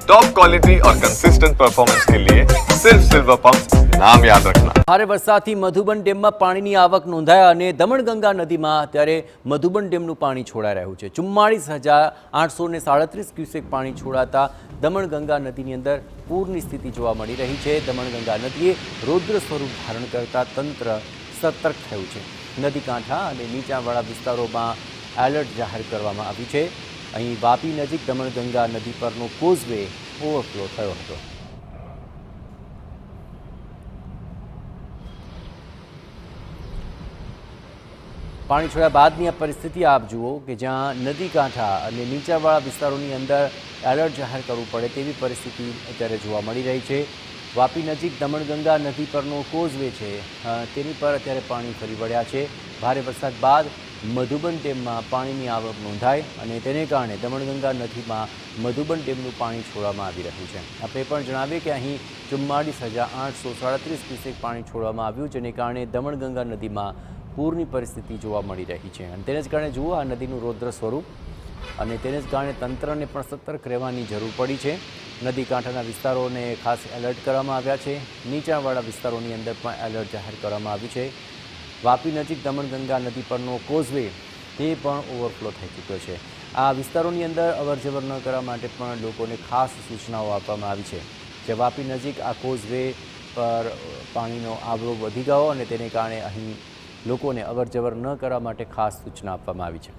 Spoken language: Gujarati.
टॉप क्वालिटी और कंसिस्टेंट परफॉर्मेंस के लिए सिर्फ सिल्वर पंप नाम याद रखना। ભારે વરસાદથી મધુબન ડેમમાં પાણીની આવક નોંધાયા અને દમણગંગા નદીમાં અત્યારે મધુબન ડેમનું પાણી છોડાઈ રહ્યું છે। 44,837 ક્યુસેક પાણી છોડાતા દમણગંગા નદીની અંદર પૂરની સ્થિતિ જોવા મળી રહી છે। દમણગંગા નદીએ રૌદ્ર સ્વરૂપ ધારણ કરતા તંત્ર સતર્ક થયું છે। નદી કાંઠા અને નીચાણવાળા વિસ્તારોમાં એલર્ટ જાહેર કરવામાં આવ્યું છે। અહીં વાપી નજીક દમણગંગા નદી પરનો કોઝવે ઓવરફ્લો થયો હતો। પાણી છોડ્યા બાદની આ પરિસ્થિતિ આપ જુઓ કે જ્યાં નદી કાંઠા અને નીચાણવાળા વિસ્તારોની અંદર એલર્ટ જાહેર કરવું પડે તેવી પરિસ્થિતિ અત્યારે જોવા મળી રહી છે। વાપી નજીક દમણગંગા નદી પરનો કોઝવે છે તેની પર અત્યારે પાણી ફરી વળ્યા છે। ભારે વરસાદ બાદ મધુબન ડેમમાં પાણીની આવક નોંધાઈ અને તેને કારણે દમણગંગા નદીમાં મધુબન ડેમનું પાણી છોડવામાં આવી રહ્યું છે। આપણે પણ જણાવીએ કે અહીં 44,837 ક્યુસેક પાણી છોડવામાં આવ્યું, જેને કારણે દમણગંગા નદીમાં પૂરની પરિસ્થિતિ જોવા મળી રહી છે અને તેને જ કારણે જુઓ આ નદીનું રૌદ્ર સ્વરૂપ અને તેને જ કારણે તંત્રને પણ સતર્ક રહેવાની જરૂર પડી છે। નદી કાંઠાના વિસ્તારોને ખાસ એલર્ટ કરવામાં આવ્યા છે। નીચાણવાળા વિસ્તારોની અંદર પણ એલર્ટ જાહેર કરવામાં આવ્યું છે। વાપી નજીક દમણગંગા નદી પરનો કોઝવે તે પણ ઓવરફ્લો થઈ ચૂક્યો છે। આ વિસ્તારોની અંદર અવરજવર ન કરવા માટે પણ લોકોને ખાસ સૂચનાઓ આપવામાં આવી છે। જે વાપી નજીક આ કોઝવે પર પાણીનો આવરો વધી ગયો અને તેને કારણે અહીં લોકોને અવરજવર ન કરવા માટે ખાસ સૂચના આપવામાં આવી છે।